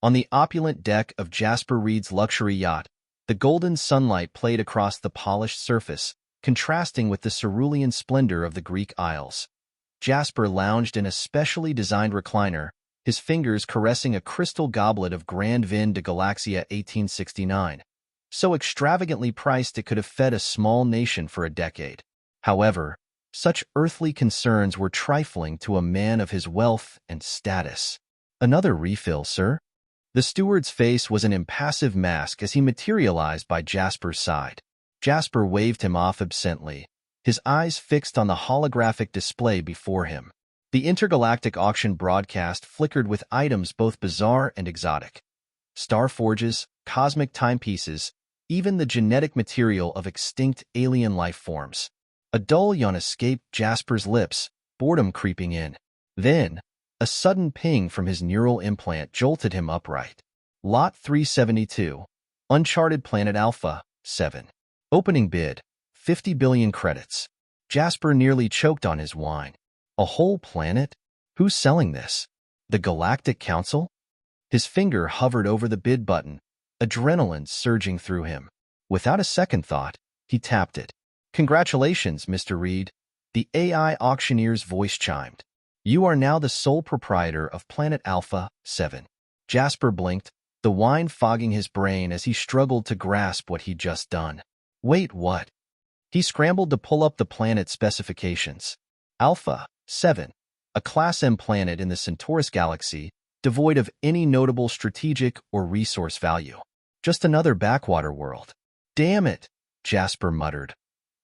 On the opulent deck of Jasper Reed's luxury yacht, the golden sunlight played across the polished surface, contrasting with the cerulean splendor of the Greek Isles. Jasper lounged in a specially designed recliner, his fingers caressing a crystal goblet of Grand Vin de Galaxia 1869, so extravagantly priced it could have fed a small nation for a decade. However, such earthly concerns were trifling to a man of his wealth and status. "Another refill, sir?" The steward's face was an impassive mask as he materialized by Jasper's side. Jasper waved him off absently, his eyes fixed on the holographic display before him. The intergalactic auction broadcast flickered with items both bizarre and exotic. Star forges, cosmic timepieces, even the genetic material of extinct alien life forms. A dull yawn escaped Jasper's lips, boredom creeping in. Then, a sudden ping from his neural implant jolted him upright. Lot 372, Uncharted Planet Alpha, 7. Opening bid, 50 billion credits. Jasper nearly choked on his wine. A whole planet? Who's selling this? The Galactic Council? His finger hovered over the bid button, adrenaline surging through him. Without a second thought, he tapped it. "Congratulations, Mr. Reed," the AI auctioneer's voice chimed. "You are now the sole proprietor of Planet Alpha 7. Jasper blinked, the wine fogging his brain as he struggled to grasp what he'd just done. Wait, what? He scrambled to pull up the planet specifications. Alpha 7, a Class M planet in the Centaurus galaxy, devoid of any notable strategic or resource value. Just another backwater world. Damn it, Jasper muttered,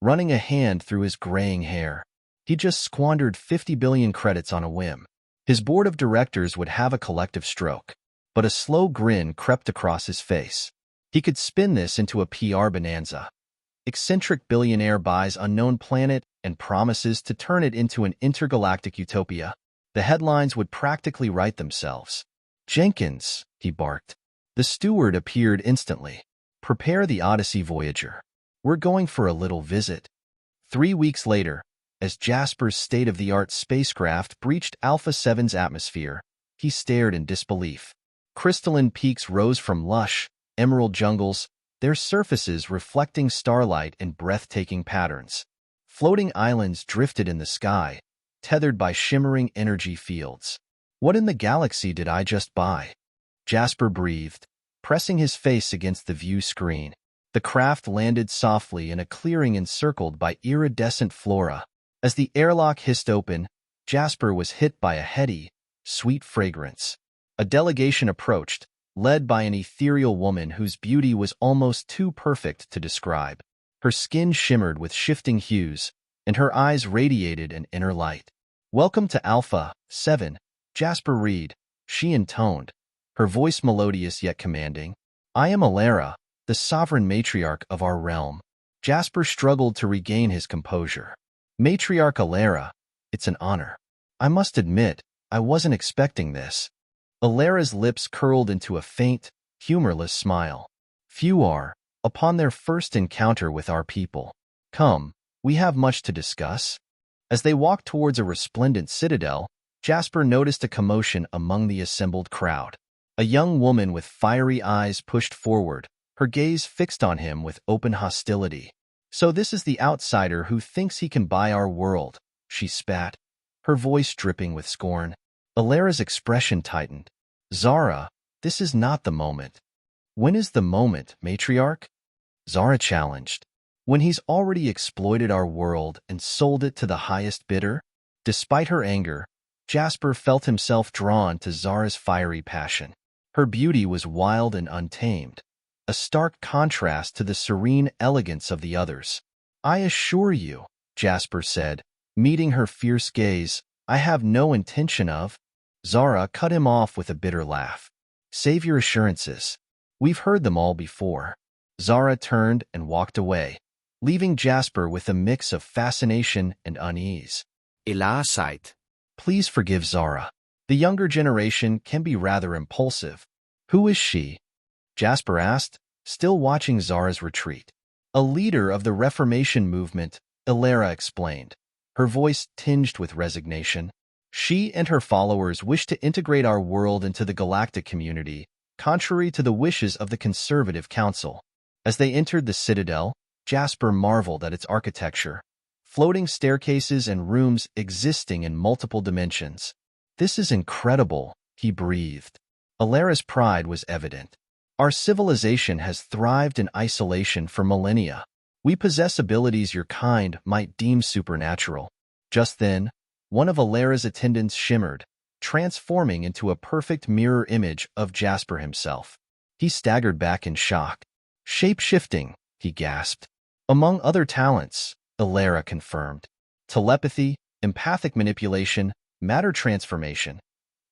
running a hand through his graying hair. He just squandered 50 billion credits on a whim. His board of directors would have a collective stroke, but a slow grin crept across his face. He could spin this into a PR bonanza. Eccentric billionaire buys unknown planet and promises to turn it into an intergalactic utopia. The headlines would practically write themselves. "Jenkins," he barked. The steward appeared instantly. "Prepare the Odyssey Voyager. We're going for a little visit." 3 weeks later, as Jasper's state-of-the-art spacecraft breached Alpha 7's atmosphere, he stared in disbelief. Crystalline peaks rose from lush, emerald jungles, their surfaces reflecting starlight in breathtaking patterns. Floating islands drifted in the sky, tethered by shimmering energy fields. "What in the galaxy did I just buy?" Jasper breathed, pressing his face against the view screen. The craft landed softly in a clearing encircled by iridescent flora. As the airlock hissed open, Jasper was hit by a heady, sweet fragrance. A delegation approached, led by an ethereal woman whose beauty was almost too perfect to describe. Her skin shimmered with shifting hues, and her eyes radiated an inner light. "Welcome to Alpha 7, Jasper Reed," she intoned, her voice melodious yet commanding. "I am Alara, the sovereign matriarch of our realm." Jasper struggled to regain his composure. "Matriarch Alara, it's an honor. I must admit, I wasn't expecting this." Alara's lips curled into a faint, humorless smile. "Few are, upon their first encounter with our people. Come, we have much to discuss." As they walked towards a resplendent citadel, Jasper noticed a commotion among the assembled crowd. A young woman with fiery eyes pushed forward, her gaze fixed on him with open hostility. "So this is the outsider who thinks he can buy our world," she spat, her voice dripping with scorn. Alara's expression tightened. "Zara, this is not the moment." "When is the moment, matriarch?" Zara challenged. "When he's already exploited our world and sold it to the highest bidder?" Despite her anger, Jasper felt himself drawn to Zara's fiery passion. Her beauty was wild and untamed, a stark contrast to the serene elegance of the others. "I assure you," Jasper said, meeting her fierce gaze, "I have no intention of—" Zara cut him off with a bitter laugh. "Save your assurances. We've heard them all before." Zara turned and walked away, leaving Jasper with a mix of fascination and unease. Sight. Please forgive Zara. The younger generation can be rather impulsive. "Who is she?" Jasper asked, still watching Zara's retreat. "A leader of the Reformation movement," Alara explained, her voice tinged with resignation. "She and her followers wish to integrate our world into the galactic community, contrary to the wishes of the conservative council. As they entered the citadel, Jasper marveled at its architecture, floating staircases and rooms existing in multiple dimensions. "This is incredible," he breathed. Alara's pride was evident. "Our civilization has thrived in isolation for millennia. We possess abilities your kind might deem supernatural." Just then, one of Alara's attendants shimmered, transforming into a perfect mirror image of Jasper himself. He staggered back in shock. "Shape-shifting," he gasped. "Among other talents," Alara confirmed. "Telepathy, empathic manipulation, matter transformation.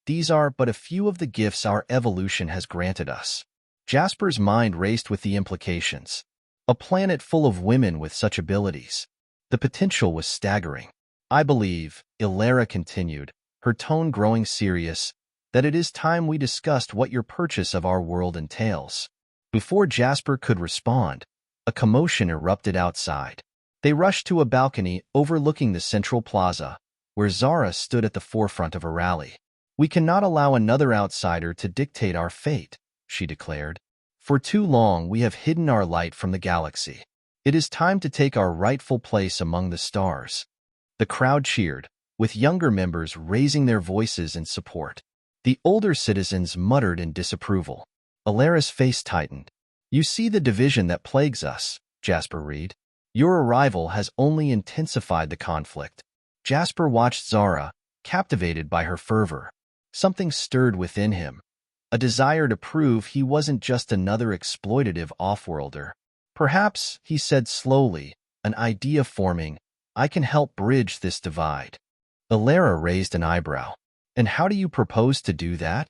These are but a few of the gifts our evolution has granted us." Jasper's mind raced with the implications. A planet full of women with such abilities. The potential was staggering. "I believe," Alara continued, her tone growing serious, "that it is time we discussed what your purchase of our world entails." Before Jasper could respond, a commotion erupted outside. They rushed to a balcony overlooking the central plaza, where Zara stood at the forefront of a rally. "We cannot allow another outsider to dictate our fate," she declared. "For too long we have hidden our light from the galaxy. It is time to take our rightful place among the stars." The crowd cheered, with younger members raising their voices in support. The older citizens muttered in disapproval. Alara's face tightened. "You see the division that plagues us, Jasper Reed. Your arrival has only intensified the conflict." Jasper watched Zara, captivated by her fervor. Something stirred within him, a desire to prove he wasn't just another exploitative off-worlder. "Perhaps," he said slowly, an idea forming, "I can help bridge this divide." Alara raised an eyebrow. "And how do you propose to do that?"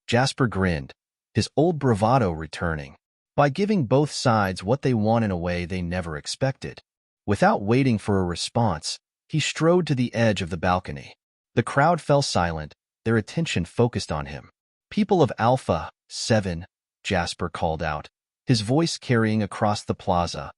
Jasper grinned, his old bravado returning. "By giving both sides what they want in a way they never expected." Without waiting for a response, he strode to the edge of the balcony. The crowd fell silent, their attention focused on him. "People of Alpha 7, Jasper called out, his voice carrying across the plaza.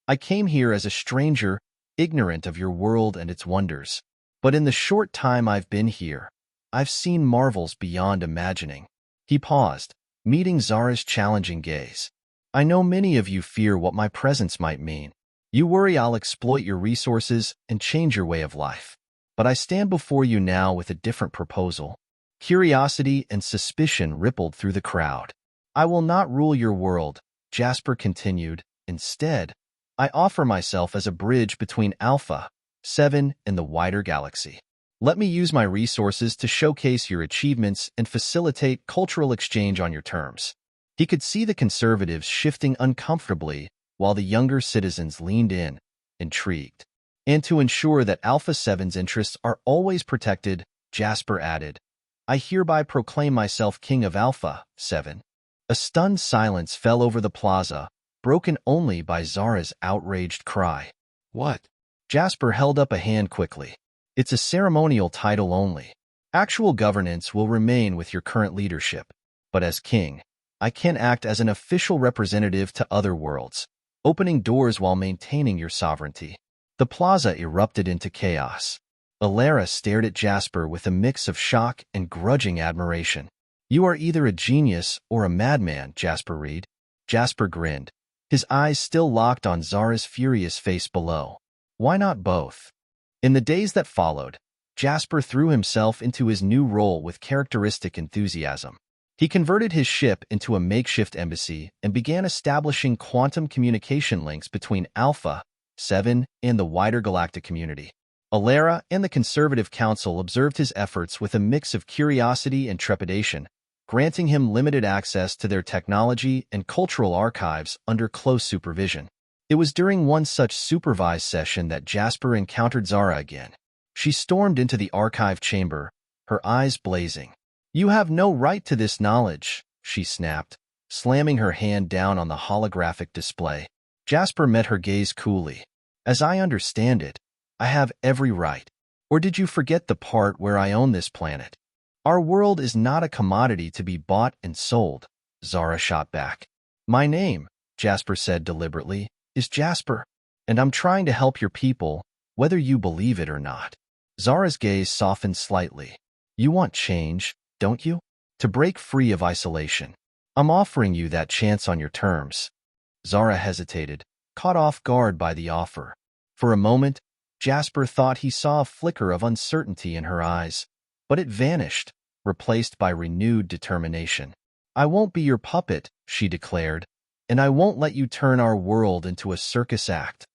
"I came here as a stranger, ignorant of your world and its wonders. But in the short time I've been here, I've seen marvels beyond imagining." He paused, meeting Zara's challenging gaze. "I know many of you fear what my presence might mean. You worry I'll exploit your resources and change your way of life. But I stand before you now with a different proposal." Curiosity and suspicion rippled through the crowd. "I will not rule your world," Jasper continued. "Instead, I offer myself as a bridge between Alpha 7 and the wider galaxy. Let me use my resources to showcase your achievements and facilitate cultural exchange on your terms." He could see the conservatives shifting uncomfortably while the younger citizens leaned in, intrigued. "And to ensure that Alpha 7's interests are always protected," Jasper added, "I hereby proclaim myself King of Alpha 7. A stunned silence fell over the plaza, broken only by Zara's outraged cry. "What?" Jasper held up a hand quickly. "It's a ceremonial title only. Actual governance will remain with your current leadership. But as king, I can act as an official representative to other worlds, opening doors while maintaining your sovereignty." The plaza erupted into chaos. Alara stared at Jasper with a mix of shock and grudging admiration. "You are either a genius or a madman, Jasper Reed." Jasper grinned, his eyes still locked on Zara's furious face below. "Why not both?" In the days that followed, Jasper threw himself into his new role with characteristic enthusiasm. He converted his ship into a makeshift embassy and began establishing quantum communication links between Alpha 7 and the wider galactic community. Alara and the Conservative Council observed his efforts with a mix of curiosity and trepidation, granting him limited access to their technology and cultural archives under close supervision. It was during one such supervised session that Jasper encountered Zara again. She stormed into the archive chamber, her eyes blazing. "You have no right to this knowledge," she snapped, slamming her hand down on the holographic display. Jasper met her gaze coolly. "As I understand it, I have every right. Or did you forget the part where I own this planet? Our world is not a commodity to be bought and sold," Zara shot back. "My name," Jasper said deliberately, "is Jasper, and I'm trying to help your people, whether you believe it or not." Zara's gaze softened slightly. "You want change, don't you? To break free of isolation." I'm offering you that chance on your terms. Zara hesitated, caught off guard by the offer. For a moment, Jasper thought he saw a flicker of uncertainty in her eyes, but it vanished, replaced by renewed determination. I won't be your puppet, she declared, and I won't let you turn our world into a circus act.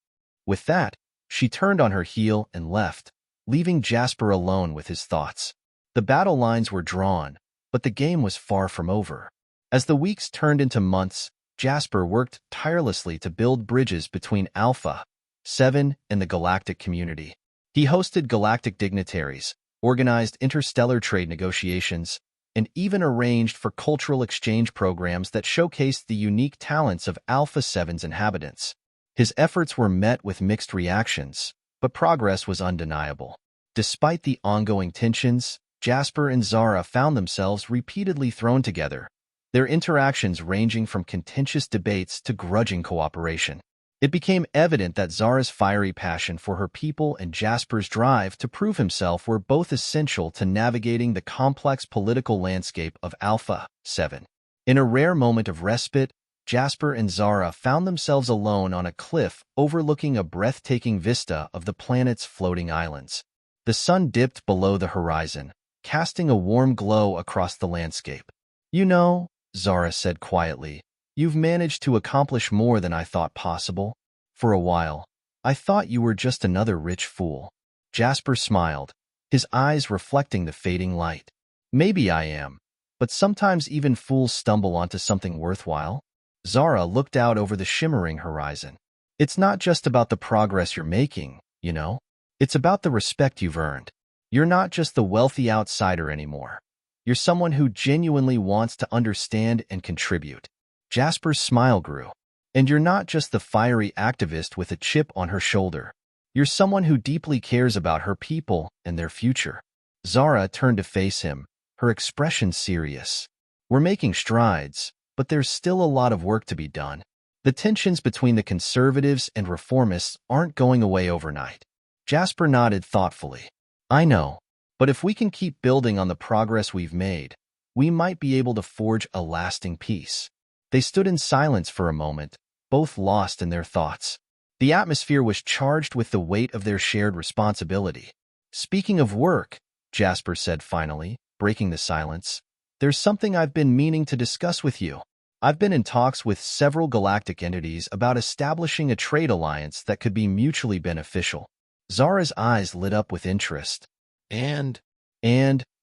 With that, she turned on her heel and left, leaving Jasper alone with his thoughts. The battle lines were drawn, but the game was far from over. As the weeks turned into months, Jasper worked tirelessly to build bridges between Alpha 7 and the galactic community. He hosted galactic dignitaries, organized interstellar trade negotiations, and even arranged for cultural exchange programs that showcased the unique talents of Alpha 7's inhabitants. His efforts were met with mixed reactions, but progress was undeniable. Despite the ongoing tensions, Jasper and Zara found themselves repeatedly thrown together, their interactions ranging from contentious debates to grudging cooperation. It became evident that Zara's fiery passion for her people and Jasper's drive to prove himself were both essential to navigating the complex political landscape of Alpha 7. In a rare moment of respite, Jasper and Zara found themselves alone on a cliff overlooking a breathtaking vista of the planet's floating islands. The sun dipped below the horizon, casting a warm glow across the landscape. "You know," Zara said quietly, "you've managed to accomplish more than I thought possible. For a while, I thought you were just another rich fool." Jasper smiled, his eyes reflecting the fading light. "Maybe I am, but sometimes even fools stumble onto something worthwhile." Zara looked out over the shimmering horizon. "It's not just about the progress you're making, you know. It's about the respect you've earned. You're not just the wealthy outsider anymore. You're someone who genuinely wants to understand and contribute." Jasper's smile grew. "And you're not just the fiery activist with a chip on her shoulder. You're someone who deeply cares about her people and their future." Zara turned to face him, her expression serious. "We're making strides, but there's still a lot of work to be done. The tensions between the conservatives and reformists aren't going away overnight." Jasper nodded thoughtfully. "I know. But if we can keep building on the progress we've made, we might be able to forge a lasting peace." They stood in silence for a moment, both lost in their thoughts. The atmosphere was charged with the weight of their shared responsibility. "Speaking of work," Jasper said finally, breaking the silence, "there's something I've been meaning to discuss with you. I've been in talks with several galactic entities about establishing a trade alliance that could be mutually beneficial." Zara's eyes lit up with interest. And,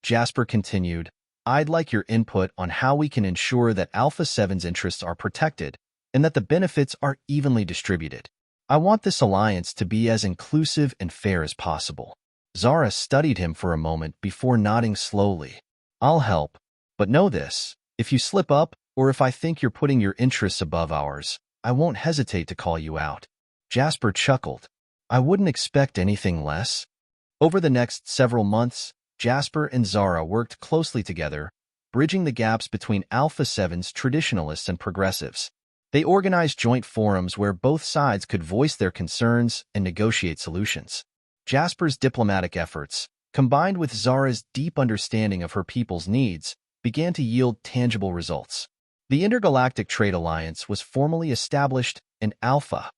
Jasper continued, "I'd like your input on how we can ensure that Alpha 7's interests are protected and that the benefits are evenly distributed. I want this alliance to be as inclusive and fair as possible." Zara studied him for a moment before nodding slowly. "I'll help, but know this, if you slip up or if I think you're putting your interests above ours, I won't hesitate to call you out." Jasper chuckled. "I wouldn't expect anything less." Over the next several months, Jasper and Zara worked closely together, bridging the gaps between Alpha 7's traditionalists and progressives. They organized joint forums where both sides could voice their concerns and negotiate solutions. Jasper's diplomatic efforts, combined with Zara's deep understanding of her people's needs, began to yield tangible results. The Intergalactic Trade Alliance was formally established, and Alpha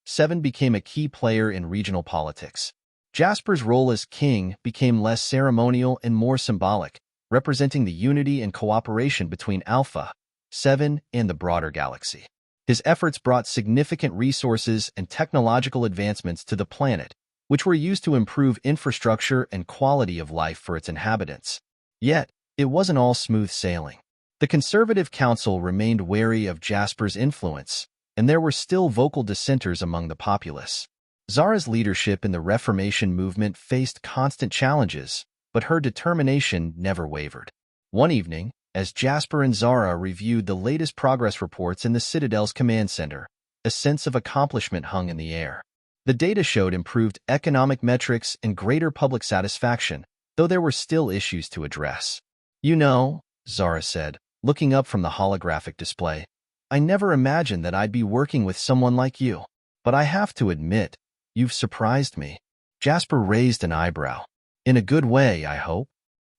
7 became a key player in regional politics. Jasper's role as king became less ceremonial and more symbolic, representing the unity and cooperation between Alpha 7 and the broader galaxy. His efforts brought significant resources and technological advancements to the planet, which were used to improve infrastructure and quality of life for its inhabitants. Yet, it wasn't all smooth sailing. The Conservative Council remained wary of Jasper's influence, and there were still vocal dissenters among the populace. Zara's leadership in the Reformation movement faced constant challenges, but her determination never wavered. One evening, as Jasper and Zara reviewed the latest progress reports in the Citadel's command center, a sense of accomplishment hung in the air. The data showed improved economic metrics and greater public satisfaction, though there were still issues to address. "You know," Zara said, looking up from the holographic display, "I never imagined that I'd be working with someone like you. But I have to admit, you've surprised me." Jasper raised an eyebrow. "In a good way, I hope."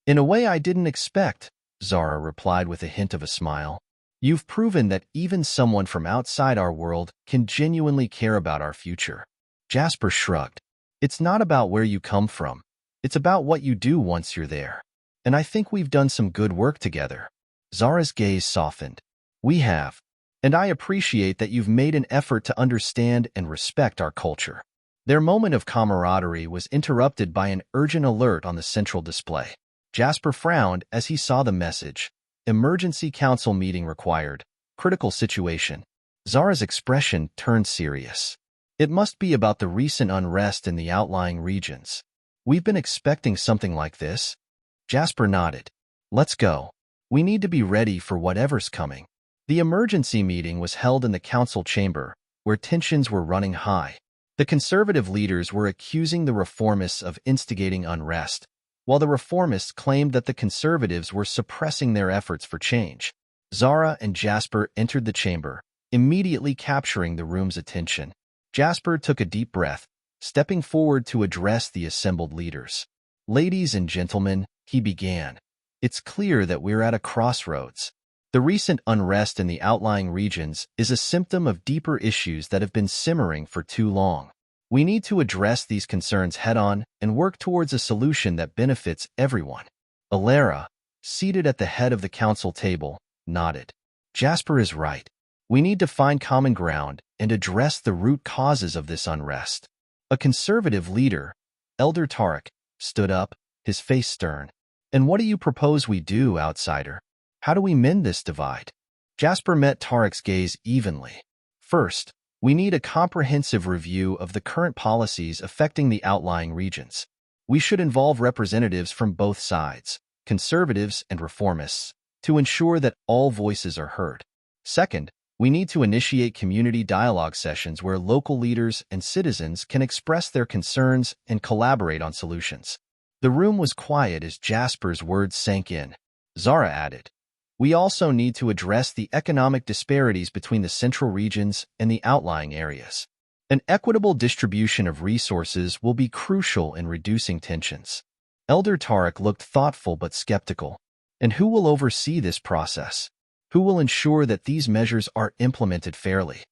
"In a way I didn't expect," Zara replied with a hint of a smile. You've proven that even someone from outside our world can genuinely care about our future. Jasper shrugged. It's not about where you come from. It's about what you do once you're there. And I think we've done some good work together. Zara's gaze softened. We have. And I appreciate that you've made an effort to understand and respect our culture. Their moment of camaraderie was interrupted by an urgent alert on the central display. Jasper frowned as he saw the message. Emergency council meeting required. Critical situation. Zara's expression turned serious. It must be about the recent unrest in the outlying regions. We've been expecting something like this. Jasper nodded. Let's go. We need to be ready for whatever's coming. The emergency meeting was held in the council chamber, where tensions were running high. The conservative leaders were accusing the reformists of instigating unrest, while the reformists claimed that the conservatives were suppressing their efforts for change. Zara and Jasper entered the chamber, immediately capturing the room's attention. Jasper took a deep breath, stepping forward to address the assembled leaders. Ladies and gentlemen, he began. It's clear that we're at a crossroads. The recent unrest in the outlying regions is a symptom of deeper issues that have been simmering for too long. We need to address these concerns head-on and work towards a solution that benefits everyone. Alara, seated at the head of the council table, nodded. Jasper is right. We need to find common ground and address the root causes of this unrest. A conservative leader, Elder Tarek, stood up, his face stern. And what do you propose we do, outsider? How do we mend this divide? Jasper met Tarek's gaze evenly. First, we need a comprehensive review of the current policies affecting the outlying regions. We should involve representatives from both sides, conservatives and reformists, to ensure that all voices are heard. Second, we need to initiate community dialogue sessions where local leaders and citizens can express their concerns and collaborate on solutions. The room was quiet as Jasper's words sank in. Zara added, we also need to address the economic disparities between the central regions and the outlying areas. An equitable distribution of resources will be crucial in reducing tensions. Elder Tarek looked thoughtful but skeptical. And who will oversee this process? Who will ensure that these measures are implemented fairly?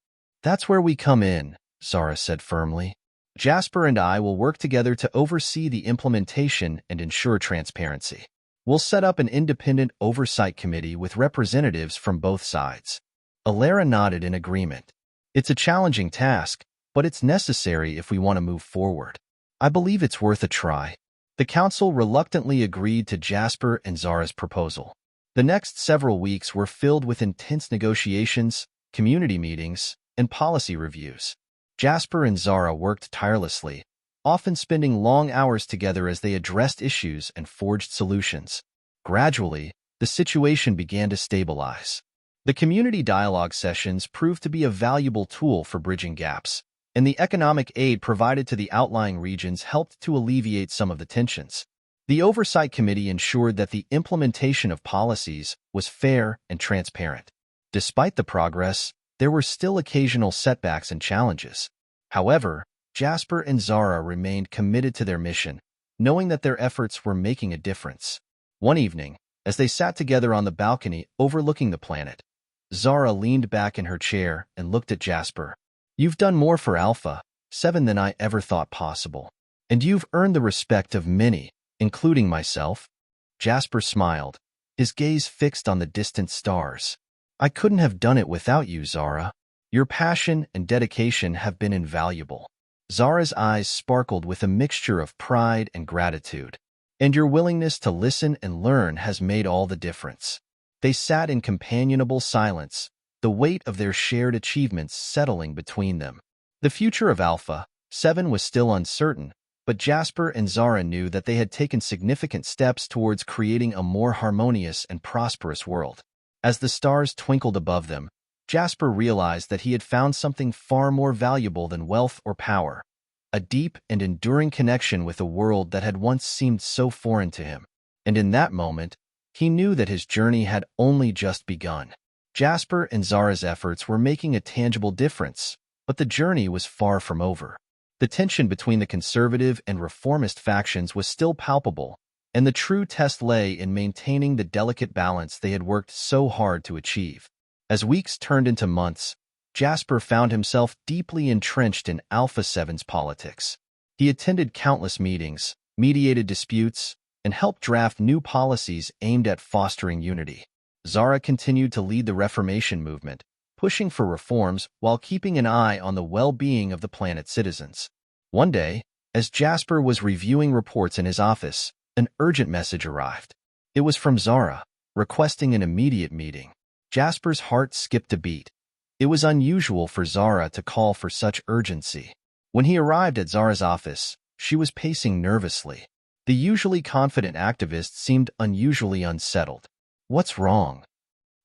That's where we come in, Zara said firmly. Jasper and I will work together to oversee the implementation and ensure transparency. We'll set up an independent oversight committee with representatives from both sides. Alara nodded in agreement. It's a challenging task, but it's necessary if we want to move forward. I believe it's worth a try. The council reluctantly agreed to Jasper and Zara's proposal. The next several weeks were filled with intense negotiations, community meetings, and policy reviews. Jasper and Zara worked tirelessly, often spending long hours together as they addressed issues and forged solutions. Gradually, the situation began to stabilize. The community dialogue sessions proved to be a valuable tool for bridging gaps, and the economic aid provided to the outlying regions helped to alleviate some of the tensions. The Oversight Committee ensured that the implementation of policies was fair and transparent. Despite the progress, there were still occasional setbacks and challenges. However, Jasper and Zara remained committed to their mission, knowing that their efforts were making a difference. One evening, as they sat together on the balcony overlooking the planet, Zara leaned back in her chair and looked at Jasper. You've done more for Alpha 7 than I ever thought possible, and you've earned the respect of many, including myself. Jasper smiled, his gaze fixed on the distant stars. I couldn't have done it without you, Zara. Your passion and dedication have been invaluable. Zara's eyes sparkled with a mixture of pride and gratitude. And your willingness to listen and learn has made all the difference. They sat in companionable silence, the weight of their shared achievements settling between them. The future of Alpha 7 was still uncertain, but Jasper and Zara knew that they had taken significant steps towards creating a more harmonious and prosperous world. As the stars twinkled above them, Jasper realized that he had found something far more valuable than wealth or power, a deep and enduring connection with a world that had once seemed so foreign to him. And in that moment, he knew that his journey had only just begun. Jasper and Zara's efforts were making a tangible difference, but the journey was far from over. The tension between the conservative and reformist factions was still palpable, and the true test lay in maintaining the delicate balance they had worked so hard to achieve. As weeks turned into months, Jasper found himself deeply entrenched in Alpha 7's politics. He attended countless meetings, mediated disputes, and helped draft new policies aimed at fostering unity. Zara continued to lead the Reformation movement, pushing for reforms while keeping an eye on the well-being of the planet's citizens. One day, as Jasper was reviewing reports in his office, an urgent message arrived. It was from Zara, requesting an immediate meeting. Jasper's heart skipped a beat. It was unusual for Zara to call for such urgency. When he arrived at Zara's office, she was pacing nervously. The usually confident activist seemed unusually unsettled. "What's wrong?"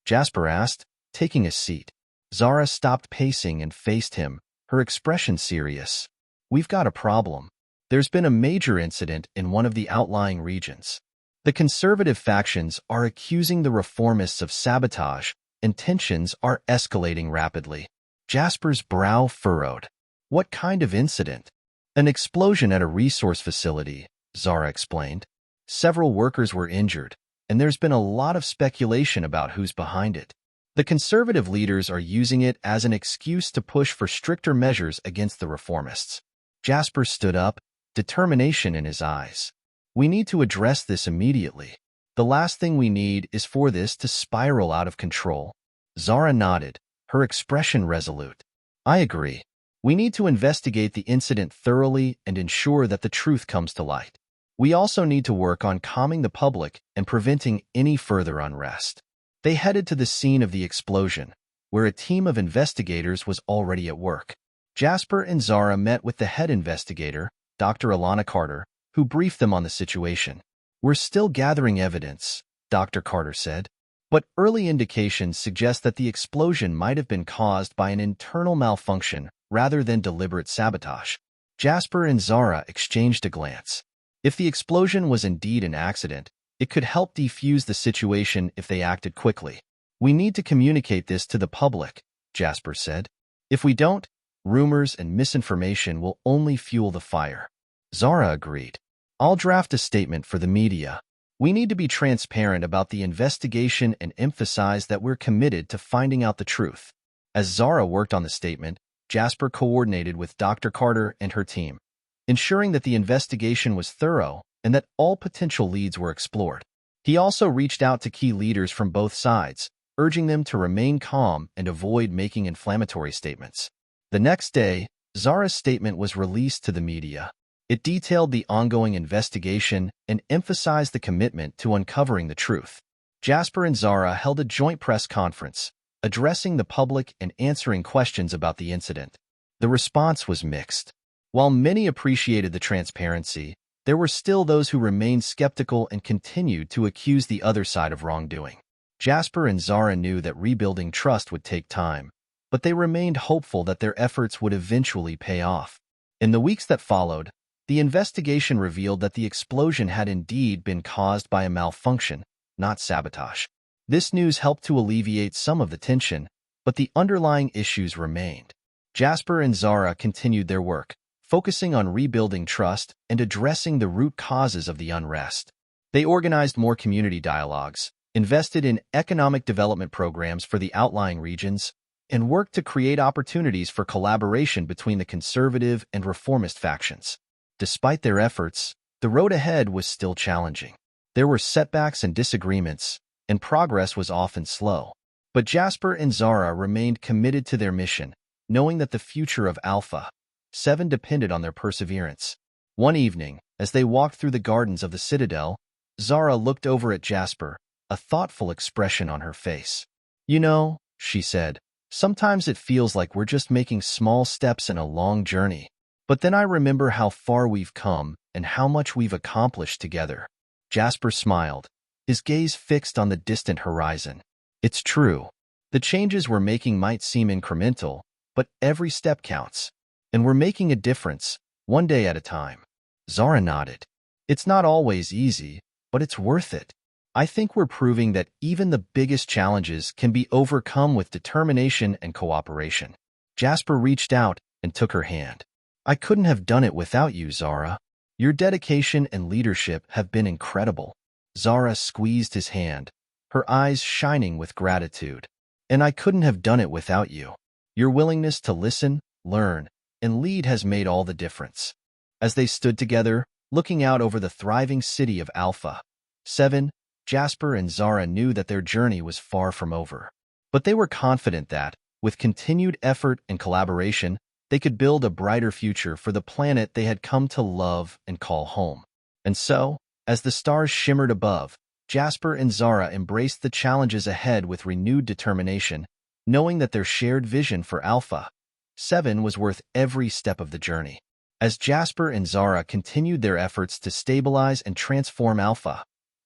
Jasper asked, taking a seat. Zara stopped pacing and faced him, her expression serious. "We've got a problem. There's been a major incident in one of the outlying regions. The conservative factions are accusing the reformists of sabotage, and tensions are escalating rapidly." Jasper's brow furrowed. "What kind of incident?" "An explosion at a resource facility," Zara explained. "Several workers were injured, and there's been a lot of speculation about who's behind it. The conservative leaders are using it as an excuse to push for stricter measures against the reformists." Jasper stood up, determination in his eyes. "We need to address this immediately. The last thing we need is for this to spiral out of control." Zara nodded, her expression resolute. "I agree. We need to investigate the incident thoroughly and ensure that the truth comes to light. We also need to work on calming the public and preventing any further unrest." They headed to the scene of the explosion, where a team of investigators was already at work. Jasper and Zara met with the head investigator, Dr. Alana Carter, who briefed them on the situation. "We're still gathering evidence," Dr. Carter said, "but early indications suggest that the explosion might have been caused by an internal malfunction rather than deliberate sabotage." Jasper and Zara exchanged a glance. If the explosion was indeed an accident, it could help defuse the situation if they acted quickly. "We need to communicate this to the public," Jasper said. "If we don't, rumors and misinformation will only fuel the fire." Zara agreed. "I'll draft a statement for the media. We need to be transparent about the investigation and emphasize that we're committed to finding out the truth." As Zara worked on the statement, Jasper coordinated with Dr. Carter and her team, ensuring that the investigation was thorough and that all potential leads were explored. He also reached out to key leaders from both sides, urging them to remain calm and avoid making inflammatory statements. The next day, Zara's statement was released to the media. It detailed the ongoing investigation and emphasized the commitment to uncovering the truth. Jasper and Zara held a joint press conference, addressing the public and answering questions about the incident. The response was mixed. While many appreciated the transparency, there were still those who remained skeptical and continued to accuse the other side of wrongdoing. Jasper and Zara knew that rebuilding trust would take time, but they remained hopeful that their efforts would eventually pay off. In the weeks that followed, the investigation revealed that the explosion had indeed been caused by a malfunction, not sabotage. This news helped to alleviate some of the tension, but the underlying issues remained. Jasper and Zara continued their work, focusing on rebuilding trust and addressing the root causes of the unrest. They organized more community dialogues, invested in economic development programs for the outlying regions, and worked to create opportunities for collaboration between the conservative and reformist factions. Despite their efforts, the road ahead was still challenging. There were setbacks and disagreements, and progress was often slow. But Jasper and Zara remained committed to their mission, knowing that the future of Alpha 7 depended on their perseverance. One evening, as they walked through the gardens of the Citadel, Zara looked over at Jasper, a thoughtful expression on her face. "You know," she said, "sometimes it feels like we're just making small steps in a long journey. But then I remember how far we've come and how much we've accomplished together." Jasper smiled, his gaze fixed on the distant horizon. "It's true. The changes we're making might seem incremental, but every step counts. And we're making a difference, one day at a time." Zara nodded. "It's not always easy, but it's worth it. I think we're proving that even the biggest challenges can be overcome with determination and cooperation." Jasper reached out and took her hand. "I couldn't have done it without you, Zara. Your dedication and leadership have been incredible." Zara squeezed his hand, her eyes shining with gratitude. and I couldn't have done it without you. Your willingness to listen, learn, and lead has made all the difference." As they stood together, looking out over the thriving city of Alpha 7, Jasper and Zara knew that their journey was far from over. But they were confident that, with continued effort and collaboration, they could build a brighter future for the planet they had come to love and call home. And so, as the stars shimmered above, Jasper and Zara embraced the challenges ahead with renewed determination, knowing that their shared vision for Alpha 7 was worth every step of the journey. As Jasper and Zara continued their efforts to stabilize and transform Alpha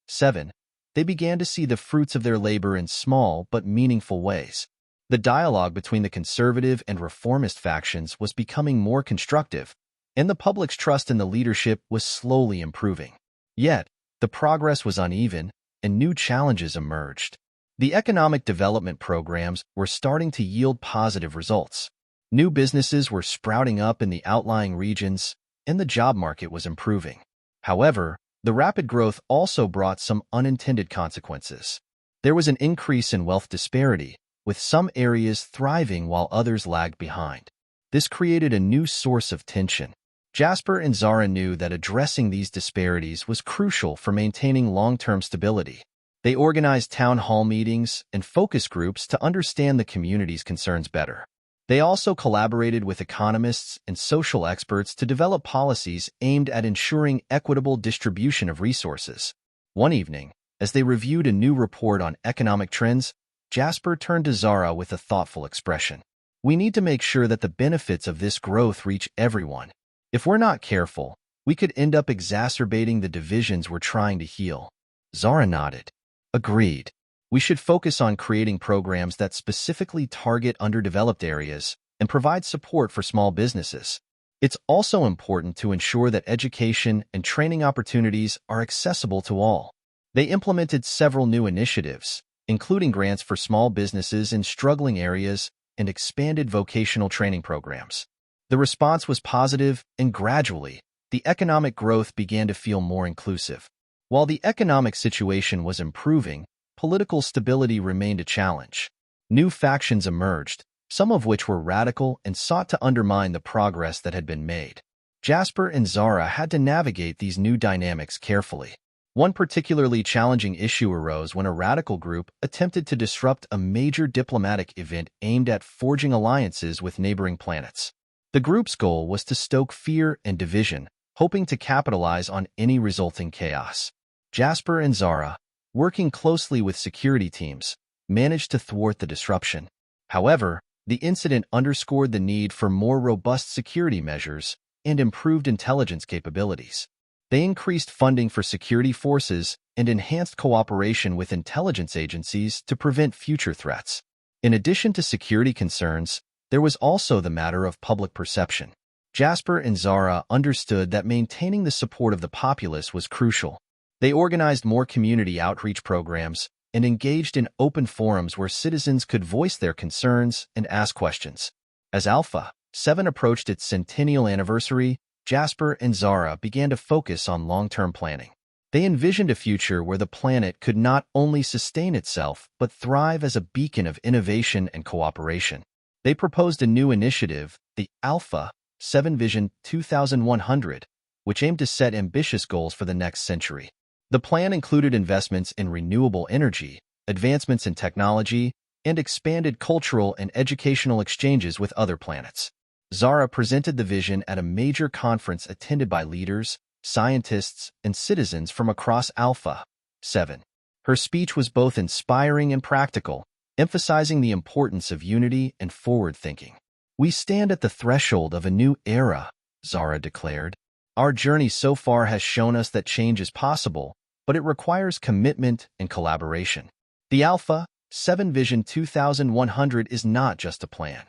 7, they began to see the fruits of their labor in small but meaningful ways. The dialogue between the conservative and reformist factions was becoming more constructive, and the public's trust in the leadership was slowly improving. Yet, the progress was uneven, and new challenges emerged. The economic development programs were starting to yield positive results. New businesses were sprouting up in the outlying regions, and the job market was improving. However, the rapid growth also brought some unintended consequences. There was an increase in wealth disparity, with some areas thriving while others lagged behind. This created a new source of tension. Jasper and Zara knew that addressing these disparities was crucial for maintaining long-term stability. They organized town hall meetings and focus groups to understand the community's concerns better. They also collaborated with economists and social experts to develop policies aimed at ensuring equitable distribution of resources. One evening, as they reviewed a new report on economic trends, Jasper turned to Zara with a thoughtful expression. "We need to make sure that the benefits of this growth reach everyone. If we're not careful, we could end up exacerbating the divisions we're trying to heal." Zara nodded. "Agreed. We should focus on creating programs that specifically target underdeveloped areas and provide support for small businesses. It's also important to ensure that education and training opportunities are accessible to all." They implemented several new initiatives, including grants for small businesses in struggling areas and expanded vocational training programs. The response was positive, and gradually, the economic growth began to feel more inclusive. While the economic situation was improving, political stability remained a challenge. New factions emerged, some of which were radical and sought to undermine the progress that had been made. Jasper and Zara had to navigate these new dynamics carefully. One particularly challenging issue arose when a radical group attempted to disrupt a major diplomatic event aimed at forging alliances with neighboring planets. The group's goal was to stoke fear and division, hoping to capitalize on any resulting chaos. Jasper and Zara, working closely with security teams, managed to thwart the disruption. However, the incident underscored the need for more robust security measures and improved intelligence capabilities. They increased funding for security forces and enhanced cooperation with intelligence agencies to prevent future threats. In addition to security concerns, there was also the matter of public perception. Jasper and Zara understood that maintaining the support of the populace was crucial. They organized more community outreach programs and engaged in open forums where citizens could voice their concerns and ask questions. As Alpha 7 approached its centennial anniversary, Jasper and Zara began to focus on long-term planning. They envisioned a future where the planet could not only sustain itself but thrive as a beacon of innovation and cooperation. They proposed a new initiative, the Alpha 7 Vision 2100, which aimed to set ambitious goals for the next century. The plan included investments in renewable energy, advancements in technology, and expanded cultural and educational exchanges with other planets. Zara presented the vision at a major conference attended by leaders, scientists, and citizens from across Alpha 7. Her speech was both inspiring and practical, emphasizing the importance of unity and forward-thinking. "We stand at the threshold of a new era," Zara declared. "Our journey so far has shown us that change is possible, but it requires commitment and collaboration." The Alpha 7 Vision 2100 is not just a plan.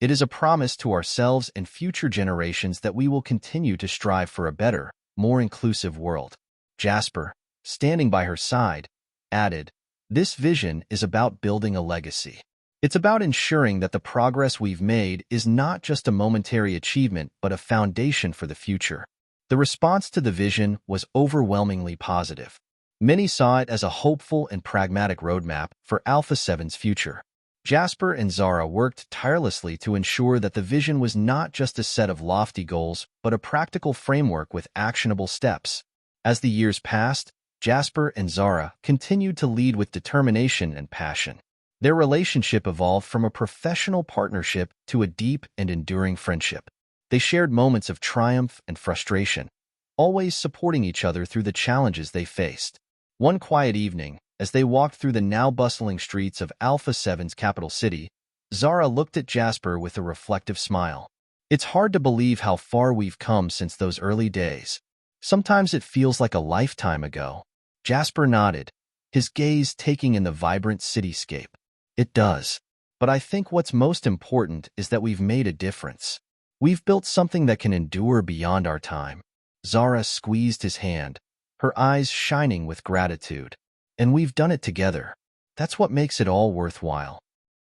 It is a promise to ourselves and future generations that we will continue to strive for a better, more inclusive world. Jasper, standing by her side, added, "This vision is about building a legacy. It's about ensuring that the progress we've made is not just a momentary achievement but a foundation for the future." The response to the vision was overwhelmingly positive. Many saw it as a hopeful and pragmatic roadmap for Alpha 7's future. Jasper and Zara worked tirelessly to ensure that the vision was not just a set of lofty goals, but a practical framework with actionable steps. As the years passed, Jasper and Zara continued to lead with determination and passion. Their relationship evolved from a professional partnership to a deep and enduring friendship. They shared moments of triumph and frustration, always supporting each other through the challenges they faced. One quiet evening, as they walked through the now bustling streets of Alpha 7's capital city, Zara looked at Jasper with a reflective smile. "It's hard to believe how far we've come since those early days. Sometimes it feels like a lifetime ago." Jasper nodded, his gaze taking in the vibrant cityscape. "It does. But I think what's most important is that we've made a difference. We've built something that can endure beyond our time." Zara squeezed his hand, her eyes shining with gratitude. "And we've done it together. That's what makes it all worthwhile."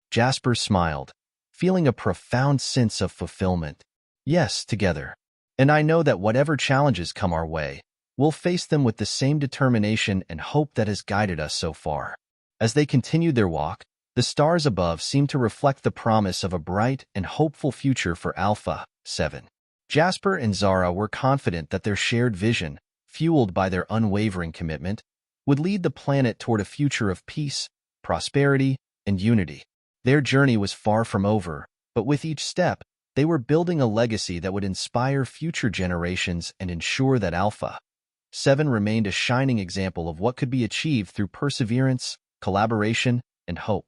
Jasper smiled, feeling a profound sense of fulfillment. "Yes, together. And I know that whatever challenges come our way, we'll face them with the same determination and hope that has guided us so far." As they continued their walk, the stars above seemed to reflect the promise of a bright and hopeful future for Alpha 7. Jasper and Zara were confident that their shared vision, fueled by their unwavering commitment, would lead the planet toward a future of peace, prosperity, and unity. Their journey was far from over, but with each step, they were building a legacy that would inspire future generations and ensure that Alpha 7 remained a shining example of what could be achieved through perseverance, collaboration, and hope.